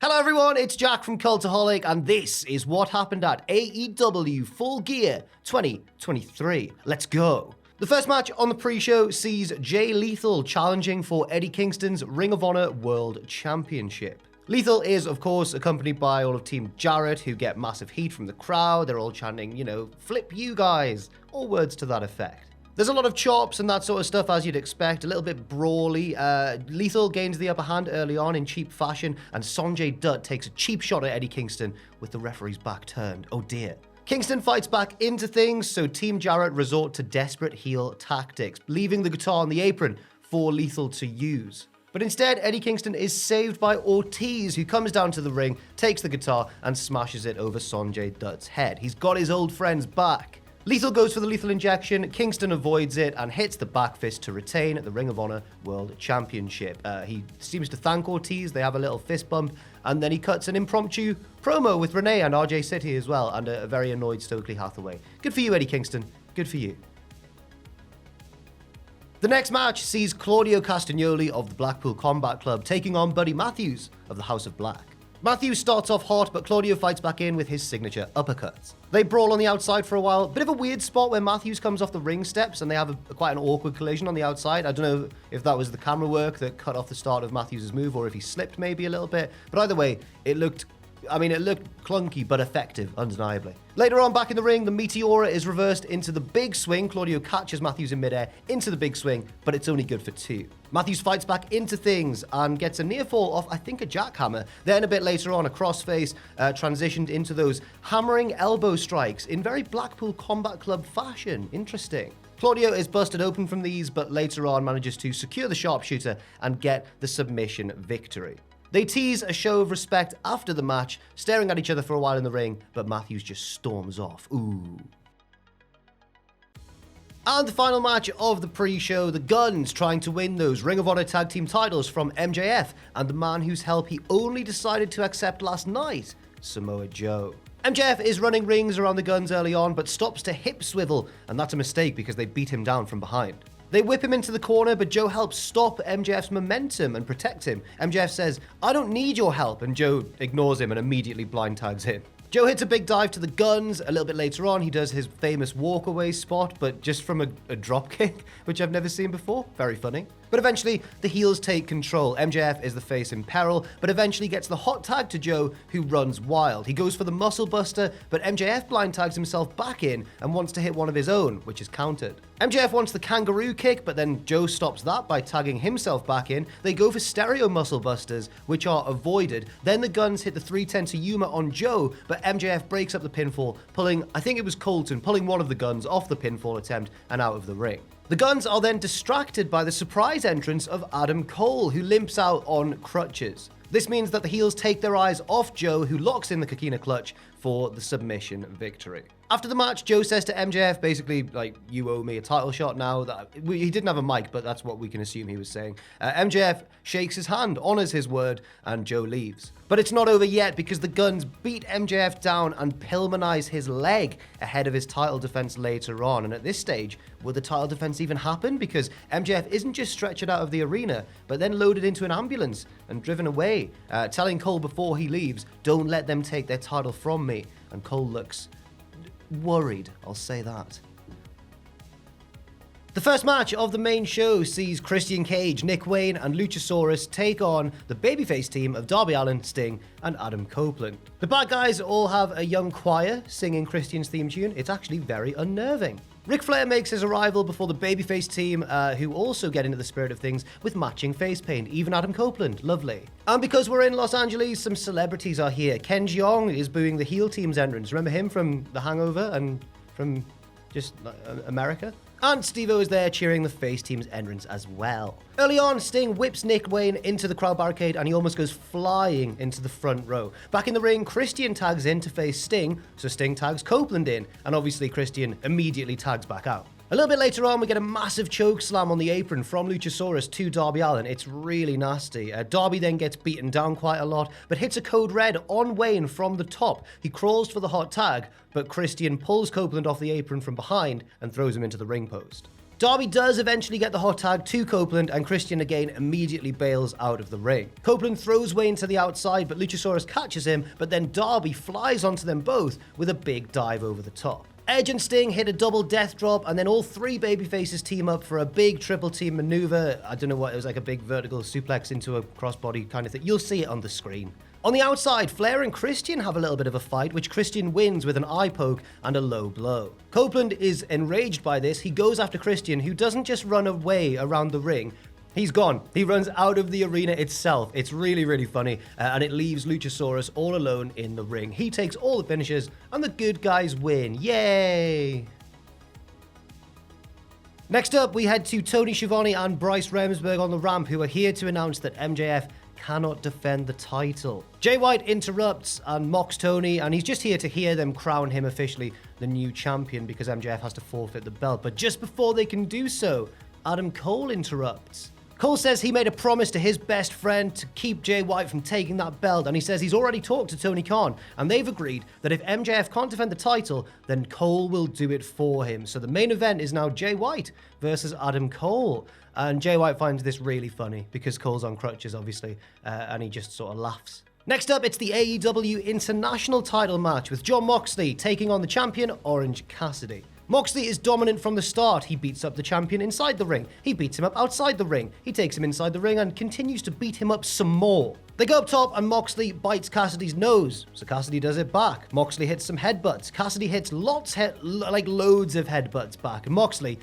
Hello everyone, it's Jack from Cultaholic, and this is what happened at AEW Full Gear 2023. Let's go. The first match on the pre-show sees Jay Lethal challenging for Eddie Kingston's Ring of Honor World Championship. Lethal is, of course, accompanied by all of Team Jarrett, who get massive heat from the crowd. They're all chanting, flip you guys, or words to that effect. There's a lot of chops and that sort of stuff, as you'd expect, a little bit brawly. Lethal gains the upper hand early on in cheap fashion, and Sanjay Dutt takes a cheap shot at Eddie Kingston with the referee's back turned. Oh dear. Kingston fights back into things, so Team Jarrett resort to desperate heel tactics, leaving the guitar on the apron for Lethal to use. But instead, Eddie Kingston is saved by Ortiz, who comes down to the ring, takes the guitar, and smashes it over Sanjay Dutt's head. He's got his old friends back. Lethal goes for the lethal injection, Kingston avoids it, and hits the back fist to retain the Ring of Honor World Championship. He seems to thank Ortiz, they have a little fist bump, and then he cuts an impromptu promo with Renee and RJ City as well, and a very annoyed Stokely Hathaway. Good for you, Eddie Kingston. Good for you. The next match sees Claudio Castagnoli of the Blackpool Combat Club taking on Buddy Matthews of the House of Black. Matthews starts off hot, but Claudio fights back in with his signature uppercuts. They brawl on the outside for a while. Bit of a weird spot where Matthews comes off the ring steps and they have quite an awkward collision on the outside. I don't know if that was the camera work that cut off the start of Matthews' move or if he slipped maybe a little bit. But either way, it looked clunky but effective, undeniably. Later on, back in the ring, the Meteora is reversed into the big swing. Claudio catches Matthews in midair into the big swing, but it's only good for 2. Matthews fights back into things and gets a near fall off, I think, a jackhammer. Then a bit later on, a crossface transitioned into those hammering elbow strikes in very Blackpool Combat Club fashion. Interesting. Claudio is busted open from these, but later on manages to secure the sharpshooter and get the submission victory. They tease a show of respect after the match, staring at each other for a while in the ring, but Matthews just storms off. Ooh. And the final match of the pre-show, the Guns trying to win those Ring of Honor Tag Team titles from MJF and the man whose help he only decided to accept last night, Samoa Joe. MJF is running rings around the Guns early on, but stops to hip swivel, and that's a mistake because they beat him down from behind. They whip him into the corner, but Joe helps stop MJF's momentum and protect him. MJF says, "I don't need your help," and Joe ignores him and immediately blind tags him. Joe hits a big dive to the Guns. A little bit later on, he does his famous walkaway spot, but just from a drop kick, which I've never seen before. Very funny. But eventually, the heels take control. MJF is the face in peril, but eventually gets the hot tag to Joe, who runs wild. He goes for the muscle buster, but MJF blind tags himself back in and wants to hit one of his own, which is countered. MJF wants the kangaroo kick, but then Joe stops that by tagging himself back in. They go for stereo muscle busters, which are avoided. Then the Guns hit the 310 to Yuma on Joe, but MJF breaks up the pinfall, pulling, I think it was Colton, pulling one of the Guns off the pinfall attempt and out of the ring. The Guns are then distracted by the surprise entrance of Adam Cole, who limps out on crutches. This means that the heels take their eyes off Joe, who locks in the Coquina Clutch for the submission victory. After the match, Joe says to MJF, basically, like, "You owe me a title shot now." He didn't have a mic, but that's what we can assume he was saying. MJF shakes his hand, honors his word, and Joe leaves. But it's not over yet, because the Guns beat MJF down and Pillmanize his leg ahead of his title defense later on. And at this stage, will the title defense even happen? Because MJF isn't just stretchered out of the arena, but then loaded into an ambulance and driven away, telling Cole before he leaves, "Don't let them take their title from me." And Cole looks worried, I'll say that. The first match of the main show sees Christian Cage, Nick Wayne, and Luchasaurus take on the babyface team of Darby Allin, Sting, and Adam Copeland. The bad guys all have a young choir singing Christian's theme tune. It's actually very unnerving. Ric Flair makes his arrival before the babyface team, who also get into the spirit of things with matching face paint. Even Adam Copeland, lovely. And because we're in Los Angeles, some celebrities are here. Ken Jeong is booing the heel team's entrance. Remember him from The Hangover and from just America? And Steve-O is there cheering the face team's entrance as well. Early on, Sting whips Nick Wayne into the crowd barricade and he almost goes flying into the front row. Back in the ring, Christian tags in to face Sting, so Sting tags Copeland in, and obviously Christian immediately tags back out. A little bit later on, we get a massive choke slam on the apron from Luchasaurus to Darby Allin. It's really nasty. Darby then gets beaten down quite a lot, but hits a code red on Wayne from the top. He crawls for the hot tag, but Christian pulls Copeland off the apron from behind and throws him into the ring post. Darby does eventually get the hot tag to Copeland, and Christian again immediately bails out of the ring. Copeland throws Wayne to the outside, but Luchasaurus catches him, but then Darby flies onto them both with a big dive over the top. Edge and Sting hit a double death drop, and then all three babyfaces team up for a big triple team maneuver. I don't know what, it was like a big vertical suplex into a crossbody kind of thing. You'll see it on the screen. On the outside, Flair and Christian have a little bit of a fight, which Christian wins with an eye poke and a low blow. Copeland is enraged by this. He goes after Christian, who doesn't just run away around the ring. He's gone. He runs out of the arena itself. It's really, really funny, and it leaves Luchasaurus all alone in the ring. He takes all the finishes, and the good guys win. Yay! Next up, we head to Tony Schiavone and Bryce Remsburg on the ramp, who are here to announce that MJF cannot defend the title. Jay White interrupts and mocks Tony, and he's just here to hear them crown him officially the new champion because MJF has to forfeit the belt. But just before they can do so, Adam Cole interrupts. Cole says he made a promise to his best friend to keep Jay White from taking that belt, and he says he's already talked to Tony Khan, and they've agreed that if MJF can't defend the title, then Cole will do it for him. So the main event is now Jay White versus Adam Cole. And Jay White finds this really funny because Cole's on crutches, obviously, and he just sort of laughs. Next up, it's the AEW International title match with Jon Moxley taking on the champion, Orange Cassidy. Moxley is dominant from the start. He beats up the champion inside the ring. He beats him up outside the ring. He takes him inside the ring and continues to beat him up some more. They go up top and Moxley bites Cassidy's nose. So Cassidy does it back. Moxley hits some headbutts. Cassidy hits loads of headbutts back. And Moxley,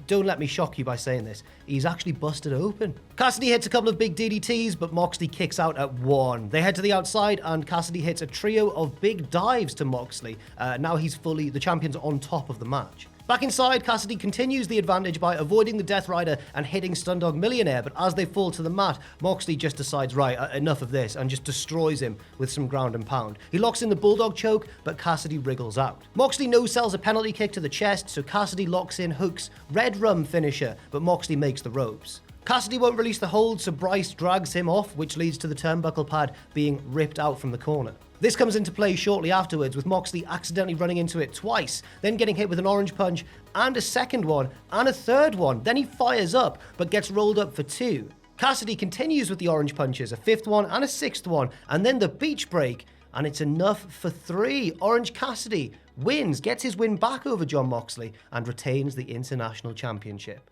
don't let me shock you by saying this, he's actually busted open. Cassidy hits a couple of big DDTs, but Moxley kicks out at one. They head to the outside, and Cassidy hits a trio of big dives to Moxley. Now he's fully, the champion's on top of the match. Back inside, Cassidy continues the advantage by avoiding the Death Rider and hitting Stundog Millionaire, but as they fall to the mat, Moxley just decides, right, enough of this, and just destroys him with some ground and pound. He locks in the Bulldog choke, but Cassidy wriggles out. Moxley no-sells a penalty kick to the chest, so Cassidy locks in Hook's Red Rum finisher, but Moxley makes the ropes. Cassidy won't release the hold, so Bryce drags him off, which leads to the turnbuckle pad being ripped out from the corner. This comes into play shortly afterwards, with Moxley accidentally running into it twice, then getting hit with an orange punch, and a second one, and a third one. Then he fires up, but gets rolled up for two. Cassidy continues with the orange punches, a fifth one and a sixth one, and then the beach break, and it's enough for three. Orange Cassidy wins, gets his win back over Jon Moxley, and retains the International Championship.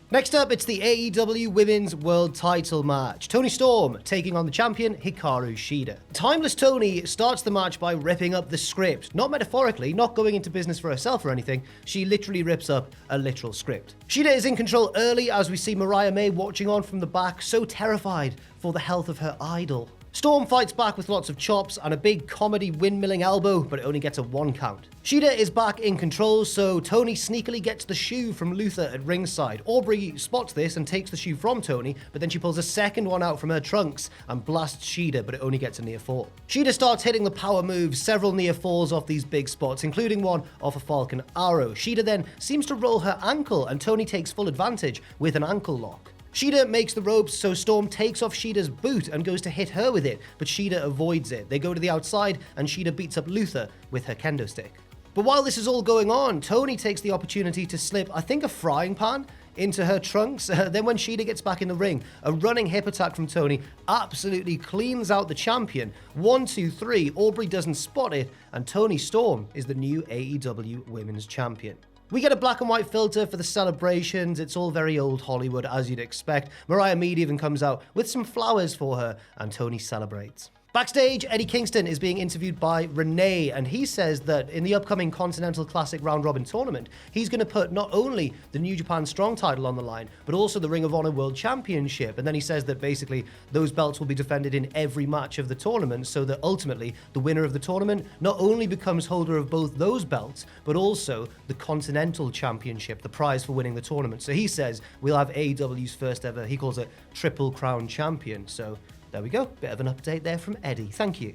Next up, it's the AEW Women's World Title match. Toni Storm taking on the champion, Hikaru Shida. Timeless Toni starts the match by ripping up the script. Not metaphorically, not going into business for herself or anything. She literally rips up a literal script. Shida is in control early as we see Mariah May watching on from the back, so terrified for the health of her idol. Storm fights back with lots of chops and a big comedy windmilling elbow, but it only gets a 1 count. Shida is back in control, so Toni sneakily gets the shoe from Luther at ringside. Aubrey spots this and takes the shoe from Toni, but then she pulls a second one out from her trunks and blasts Shida, but it only gets a near fall. Shida starts hitting the power moves, several near falls off these big spots, including one off a Falcon Arrow. Shida then seems to roll her ankle, and Toni takes full advantage with an ankle lock. Shida makes the ropes, so Storm takes off Shida's boot and goes to hit her with it, but Shida avoids it. They go to the outside, and Shida beats up Luther with her kendo stick. But while this is all going on, Toni takes the opportunity to slip, I think, a frying pan into her trunks. Then when Shida gets back in the ring, a running hip attack from Toni absolutely cleans out the champion. 1, 2, 3, Aubrey doesn't spot it, and Toni Storm is the new AEW Women's Champion. We get a black and white filter for the celebrations. It's all very old Hollywood, as you'd expect. Mariah Mead even comes out with some flowers for her, and Toni celebrates. Backstage, Eddie Kingston is being interviewed by Renee, and he says that in the upcoming Continental Classic Round Robin tournament, he's going to put not only the New Japan Strong title on the line, but also the Ring of Honor World Championship. And then he says that basically those belts will be defended in every match of the tournament, so that ultimately the winner of the tournament not only becomes holder of both those belts, but also the Continental Championship, the prize for winning the tournament. So he says we'll have AEW's first ever, he calls it Triple Crown Champion. So there we go, bit of an update there from Eddie, thank you.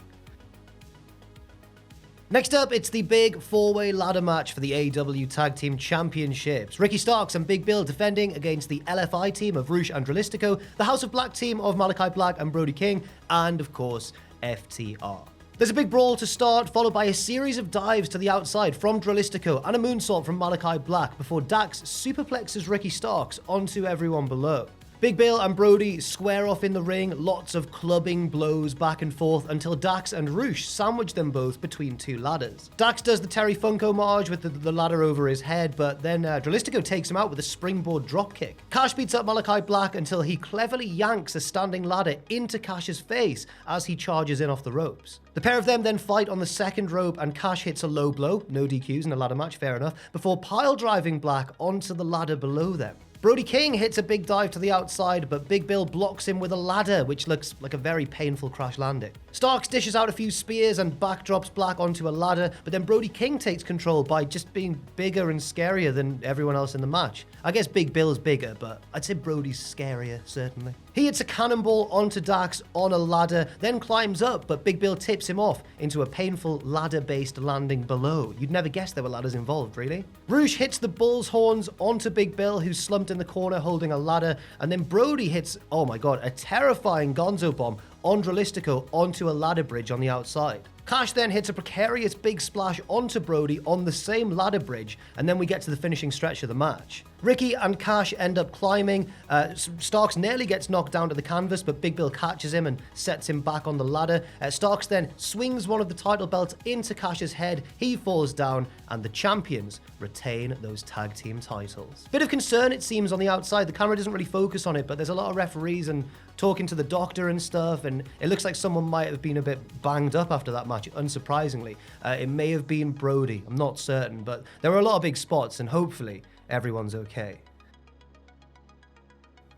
Next up, it's the big 4-way ladder match for the AEW Tag Team Championships. Ricky Starks and Big Bill defending against the LFI team of Rush and Dralistico, the House of Black team of Malachi Black and Brody King, and of course, FTR. There's a big brawl to start, followed by a series of dives to the outside from Dralistico and a moonsault from Malachi Black before Dax superplexes Ricky Starks onto everyone below. Big Bill and Brody square off in the ring, lots of clubbing blows back and forth until Dax and Roosh sandwich them both between two ladders. Dax does the Terry Funk homage with the ladder over his head, but then Dralistico takes him out with a springboard dropkick. Cash beats up Malachi Black until he cleverly yanks a standing ladder into Cash's face as he charges in off the ropes. The pair of them then fight on the second rope and Cash hits a low blow, no DQs in a ladder match, fair enough, before pile driving Black onto the ladder below them. Brody King hits a big dive to the outside, but Big Bill blocks him with a ladder, which looks like a very painful crash landing. Starks dishes out a few spears and backdrops Black onto a ladder, but then Brody King takes control by just being bigger and scarier than everyone else in the match. I guess Big Bill's bigger, but I'd say Brody's scarier, certainly. He hits a cannonball onto Dax on a ladder, then climbs up, but Big Bill tips him off into a painful ladder-based landing below. You'd never guess there were ladders involved, really. Roosh hits the bull's horns onto Big Bill, who's slumped in the corner holding a ladder, and then Brody hits, oh my god, a terrifying gonzo bomb on Dralistico onto a ladder bridge on the outside. Cash then hits a precarious big splash onto Brody on the same ladder bridge, and then we get to the finishing stretch of the match. Ricky and Cash end up climbing. Starks nearly gets knocked down to the canvas, but Big Bill catches him and sets him back on the ladder. Starks then swings one of the title belts into Cash's head. He falls down, and the champions retain those tag team titles. Bit of concern, it seems, on the outside. The camera doesn't really focus on it, but there's a lot of referees and talking to the doctor and stuff, and it looks like someone might have been a bit banged up after that match, unsurprisingly. It may have been Brody, I'm not certain, but there were a lot of big spots, and hopefully everyone's okay.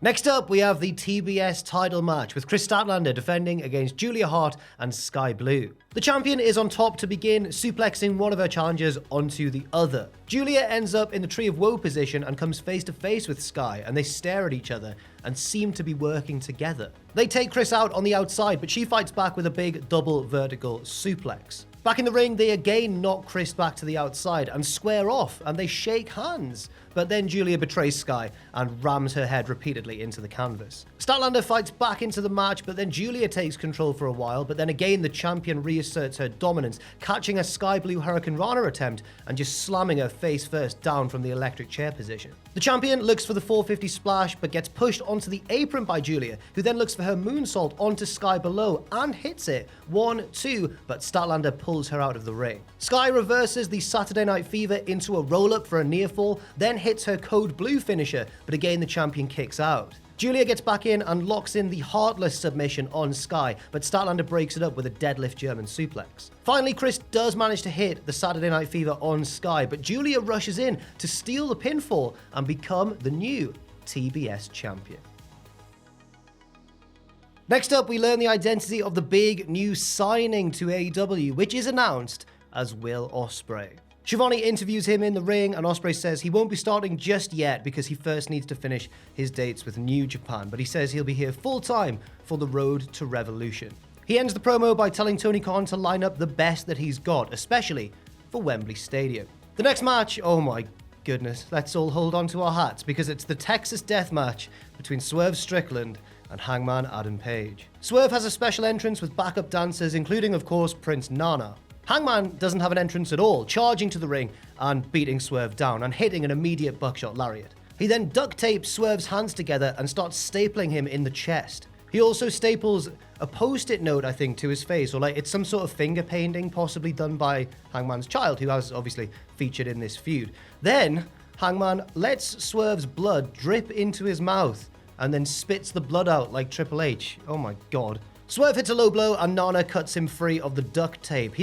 Next up, we have the TBS title match with Kris Statlander defending against Julia Hart and Skye Blue. The champion is on top to begin, suplexing one of her challengers onto the other. Julia ends up in the Tree of Woe position and comes face to face with Skye, and they stare at each other and seem to be working together. They take Kris out on the outside, but she fights back with a big double vertical suplex. Back in the ring, they again knock Kris back to the outside and square off, and they shake hands. But then Julia betrays Skye and rams her head repeatedly into the canvas. Statlander fights back into the match, but then Julia takes control for a while, but then again the champion reasserts her dominance, catching a Skye Blue Hurricane Rana attempt and just slamming her face first down from the electric chair position. The champion looks for the 450 splash, but gets pushed onto the apron by Julia, who then looks for her moonsault onto Skye below and hits it. 1-2, but Statlander pulls her out of the ring. Skye reverses the Saturday Night Fever into a roll-up for a near fall, then hits her Code Blue finisher, but again the champion kicks out. Julia gets back in and locks in the Heartless submission on Skye, but Statlander breaks it up with a deadlift German suplex. Finally, Kris does manage to hit the Saturday Night Fever on Skye, but Julia rushes in to steal the pinfall and become the new TBS champion. Next up, we learn the identity of the big new signing to AEW, which is announced as Will Ospreay. Shivani interviews him in the ring, and Ospreay says he won't be starting just yet because he first needs to finish his dates with New Japan, but he says he'll be here full-time for the Road to Revolution. He ends the promo by telling Tony Khan to line up the best that he's got, especially for Wembley Stadium. The next match, oh my goodness, let's all hold on to our hats because it's the Texas Death Match between Swerve Strickland and Hangman Adam Page. Swerve has a special entrance with backup dancers, including, of course, Prince Nana. Hangman doesn't have an entrance at all, charging to the ring and beating Swerve down and hitting an immediate buckshot lariat. He then duct tapes Swerve's hands together and starts stapling him in the chest. He also staples a post-it note, I think, to his face, or like it's some sort of finger painting possibly done by Hangman's child, who has obviously featured in this feud. Then Hangman lets Swerve's blood drip into his mouth and then spits the blood out like Triple H. Oh my god. Swerve hits a low blow and Nana cuts him free of the duct tape.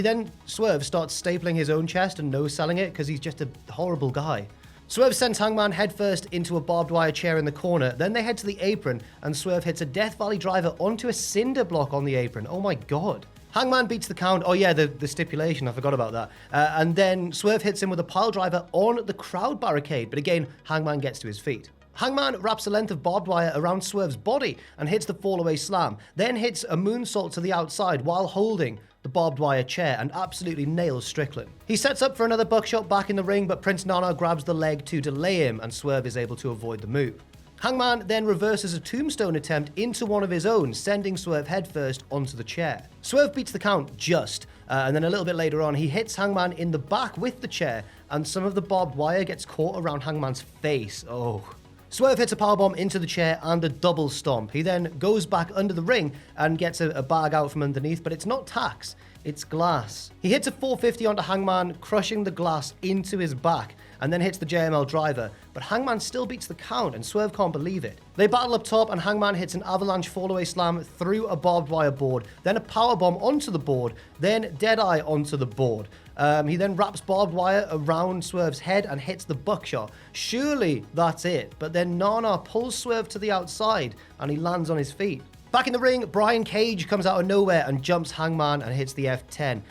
Swerve starts stapling his own chest and no-selling it because he's just a horrible guy. Swerve sends Hangman headfirst into a barbed wire chair in the corner, then they head to the apron and Swerve hits a Death Valley driver onto a cinder block on the apron. Oh my god. Hangman beats the count. Oh yeah, the stipulation, I forgot about that. And then Swerve hits him with a pile driver on the crowd barricade, but again, Hangman gets to his feet. Hangman wraps a length of barbed wire around Swerve's body and hits the fallaway slam, then hits a moonsault to the outside while holding the barbed wire chair and absolutely nails Strickland. He sets up for another buckshot back in the ring, but Prince Nana grabs the leg to delay him and Swerve is able to avoid the move. Hangman then reverses a tombstone attempt into one of his own, sending Swerve headfirst onto the chair. Swerve beats the count just, and then a little bit later on, he hits Hangman in the back with the chair, and some of the barbed wire gets caught around Hangman's face. Oh. Swerve hits a powerbomb into the chair and a double stomp. He then goes back under the ring and gets a bag out from underneath, but it's not tacks, it's glass. He hits a 450 onto Hangman, crushing the glass into his back, and then hits the JML driver, but Hangman still beats the count, and Swerve can't believe it. They battle up top, and Hangman hits an avalanche fallaway slam through a barbed wire board, then a powerbomb onto the board, then Deadeye onto the board. He then wraps barbed wire around Swerve's head and hits the buckshot. Surely that's it, but then Nana pulls Swerve to the outside, and he lands on his feet. Back in the ring, Brian Cage comes out of nowhere and jumps Hangman and hits the F10.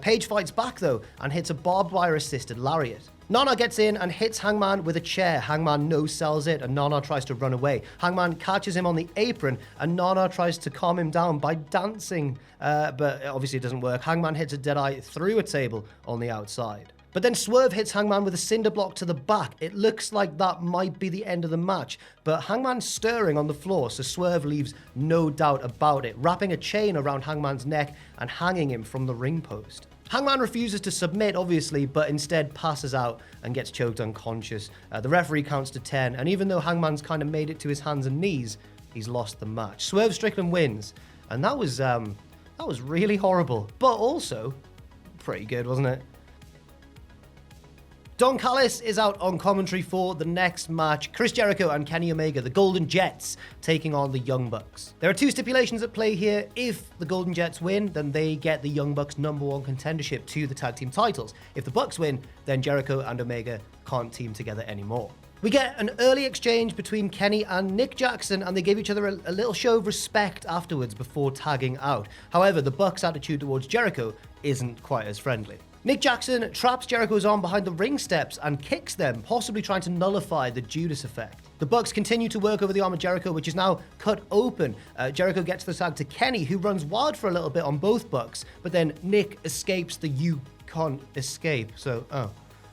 Page fights back though, and hits a barbed wire assisted lariat. Nana gets in and hits Hangman with a chair. Hangman no-sells it, and Nana tries to run away. Hangman catches him on the apron, and Nana tries to calm him down by dancing, but obviously it doesn't work. Hangman hits a Deadeye through a table on the outside. But then Swerve hits Hangman with a cinder block to the back. It looks like that might be the end of the match, but Hangman's stirring on the floor, so Swerve leaves no doubt about it, wrapping a chain around Hangman's neck and hanging him from the ring post. Hangman refuses to submit, obviously, but instead passes out and gets choked unconscious. The referee counts to 10, and even though Hangman's kind of made it to his hands and knees, he's lost the match. Swerve Strickland wins, and that was really horrible, but also pretty good, wasn't it? Don Callis is out on commentary for the next match. Chris Jericho and Kenny Omega, the Golden Jets, taking on the Young Bucks. There are two stipulations at play here. If the Golden Jets win, then they get the Young Bucks #1 contendership to the tag team titles. If the Bucks win, then Jericho and Omega can't team together anymore. We get an early exchange between Kenny and Nick Jackson, and they give each other a little show of respect afterwards before tagging out. However, the Bucks' attitude towards Jericho isn't quite as friendly. Nick Jackson traps Jericho's arm behind the ring steps and kicks them, possibly trying to nullify the Judas effect. The Bucks continue to work over the arm of Jericho, which is now cut open. Jericho gets the tag to Kenny, who runs wild for a little bit on both Bucks, but then Nick escapes the "you can't escape,"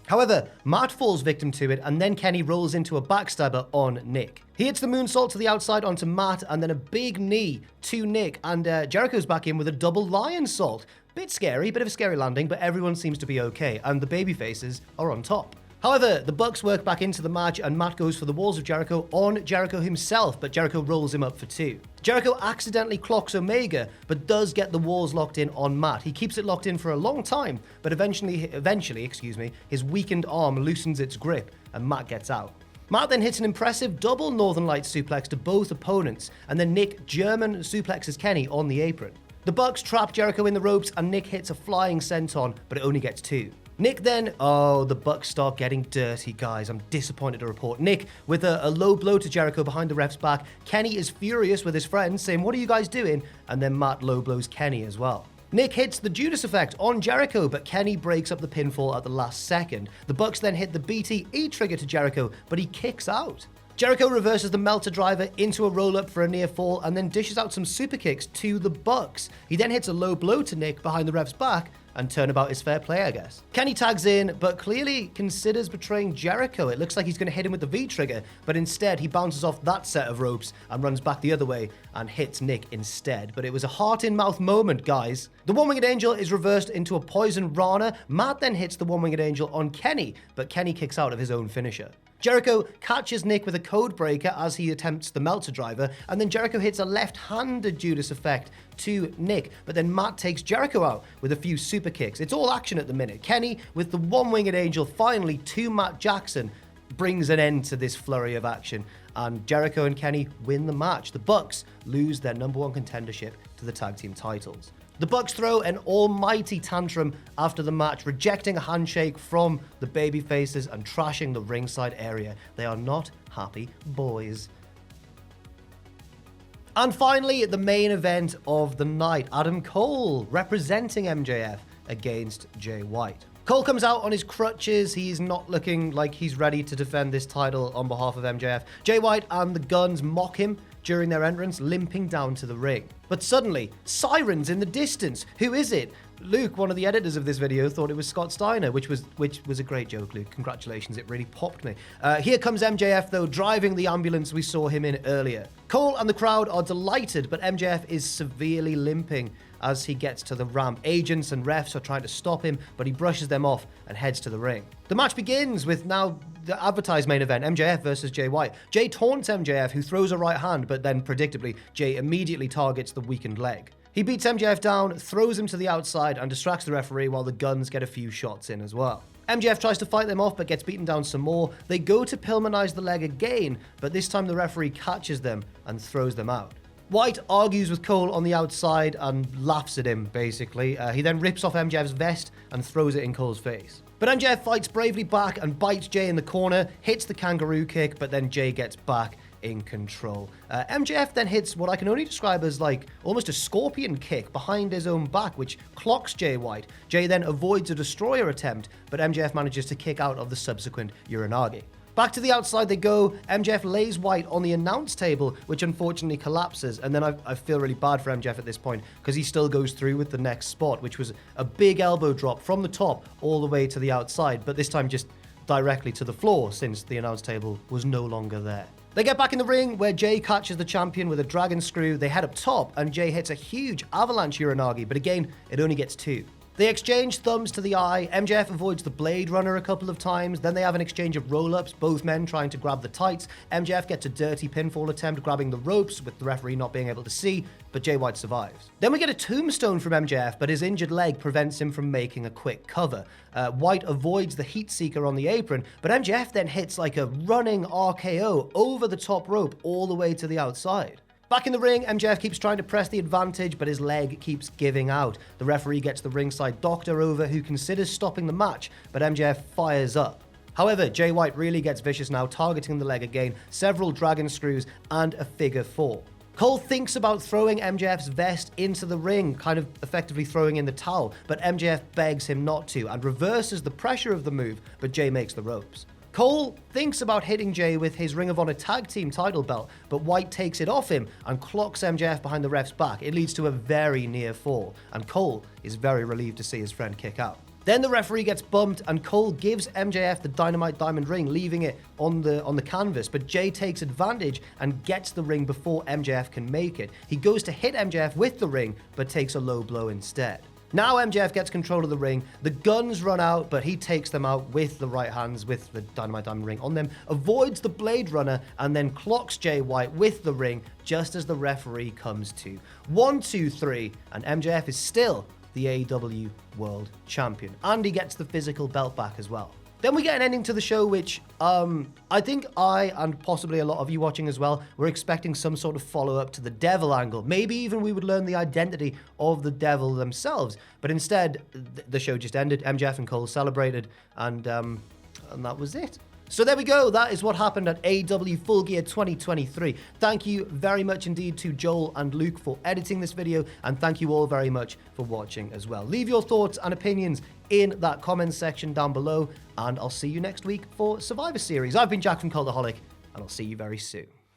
However, Matt falls victim to it, and then Kenny rolls into a backstabber on Nick. He hits the moonsault to the outside onto Matt, and then a big knee to Nick, and Jericho's back in with a double lion salt. Bit scary, bit of a scary landing, but everyone seems to be okay, and the babyfaces are on top. However, the Bucks work back into the match, and Matt goes for the walls of Jericho on Jericho himself, but Jericho rolls him up for 2. Jericho accidentally clocks Omega, but does get the walls locked in on Matt. He keeps it locked in for a long time, but eventually, his weakened arm loosens its grip, and Matt gets out. Matt then hits an impressive double Northern Lights suplex to both opponents, and then Nick German suplexes Kenny on the apron. The Bucks trap Jericho in the ropes, and Nick hits a flying senton, but it only gets 2. Nick then, the Bucks start getting dirty, guys. I'm disappointed to report. Nick with a low blow to Jericho behind the ref's back. Kenny is furious with his friends, saying, "What are you guys doing?" And then Matt low blows Kenny as well. Nick hits the Judas effect on Jericho, but Kenny breaks up the pinfall at the last second. The Bucks then hit the BTE trigger to Jericho, but he kicks out. Jericho reverses the Melter driver into a roll-up for a near fall and then dishes out some super kicks to the Bucks. He then hits a low blow to Nick behind the ref's back, and turnabout is fair play, I guess. Kenny tags in, but clearly considers betraying Jericho. It looks like he's going to hit him with the V-trigger, but instead he bounces off that set of ropes and runs back the other way and hits Nick instead. But it was a heart-in-mouth moment, guys. The One-Winged Angel is reversed into a Poison Rana. Matt then hits the One-Winged Angel on Kenny, but Kenny kicks out of his own finisher. Jericho catches Nick with a code breaker as he attempts the Melter driver, and then Jericho hits a left-handed Judas effect to Nick, but then Matt takes Jericho out with a few super kicks. It's all action at the minute. Kenny, with the One-Winged Angel finally to Matt Jackson, brings an end to this flurry of action, and Jericho and Kenny win the match. The Bucks lose their #1 contendership to the tag team titles. The Bucks throw an almighty tantrum after the match, rejecting a handshake from the babyfaces and trashing the ringside area. They are not happy boys. And finally, the main event of the night, Adam Cole representing MJF against Jay White. Cole comes out on his crutches. He's not looking like he's ready to defend this title on behalf of MJF. Jay White and the Guns mock him. during their entrance, limping down to the ring. But suddenly, sirens in the distance. Who is it? Luke, one of the editors of this video, thought it was Scott Steiner, which was a great joke, Luke. Congratulations, it really popped me. Here comes MJF, though, driving the ambulance we saw him in earlier. Cole and the crowd are delighted, but MJF is severely limping as he gets to the ramp. Agents and refs are trying to stop him, but he brushes them off and heads to the ring. The match begins with now the advertised main event, MJF versus Jay White. Jay taunts MJF, who throws a right hand, but then, predictably, Jay immediately targets the weakened leg. He beats MJF down, throws him to the outside, and distracts the referee while the Guns get a few shots in as well. MJF tries to fight them off, but gets beaten down some more. They go to Pillmanize the leg again, but this time the referee catches them and throws them out. White argues with Cole on the outside and laughs at him, basically. He then rips off MJF's vest and throws it in Cole's face. But MJF fights bravely back and bites Jay in the corner, hits the kangaroo kick, but then Jay gets back in control. MJF then hits what I can only describe as like almost a scorpion kick behind his own back, which clocks Jay White. Jay then avoids a destroyer attempt, but MJF manages to kick out of the subsequent Uranage. Back to the outside they go. MJF lays White on the announce table, which unfortunately collapses, and then I feel really bad for MJF at this point because he still goes through with the next spot, which was a big elbow drop from the top all the way to the outside, but this time just directly to the floor since the announce table was no longer there. They get back in the ring where Jay catches the champion with a dragon screw. They head up top and Jay hits a huge avalanche Uranage, but again, it only gets 2. They exchange thumbs to the eye. MJF avoids the Blade Runner a couple of times. Then they have an exchange of roll-ups, both men trying to grab the tights. MJF gets a dirty pinfall attempt, grabbing the ropes with the referee not being able to see, but Jay White survives. Then we get a tombstone from MJF, but his injured leg prevents him from making a quick cover. White avoids the heat seeker on the apron, but MJF then hits like a running RKO over the top rope all the way to the outside. Back in the ring, MJF keeps trying to press the advantage, but his leg keeps giving out. The referee gets the ringside doctor over, who considers stopping the match, but MJF fires up. However, Jay White really gets vicious now, targeting the leg again, several dragon screws, and a figure 4. Cole thinks about throwing MJF's vest into the ring, kind of effectively throwing in the towel, but MJF begs him not to, and reverses the pressure of the move, but Jay makes the ropes. Cole thinks about hitting Jay with his Ring of Honor Tag Team title belt, but White takes it off him and clocks MJF behind the ref's back. It leads to a very near fall, and Cole is very relieved to see his friend kick out. Then the referee gets bumped, and Cole gives MJF the Dynamite Diamond ring, leaving it on the canvas, but Jay takes advantage and gets the ring before MJF can make it. He goes to hit MJF with the ring, but takes a low blow instead. Now MJF gets control of the ring. The Guns run out, but he takes them out with the right hands with the Dynamite Diamond ring on them, avoids the Blade Runner, and then clocks Jay White with the ring just as the referee comes to. 1, 2, 3, and MJF is still the AEW World Champion. And he gets the physical belt back as well. Then we get an ending to the show, which I think I, and possibly a lot of you watching as well, were expecting some sort of follow-up to the Devil angle. Maybe even we would learn the identity of the Devil themselves. But instead, the show just ended. MJF and Cole celebrated, and that was it. So there we go. That is what happened at AEW Full Gear 2023. Thank you very much indeed to Joel and Luke for editing this video, and thank you all very much for watching as well. Leave your thoughts and opinions in that comment section down below, and I'll see you next week for Survivor Series. I've been Jack from Cultaholic, and I'll see you very soon.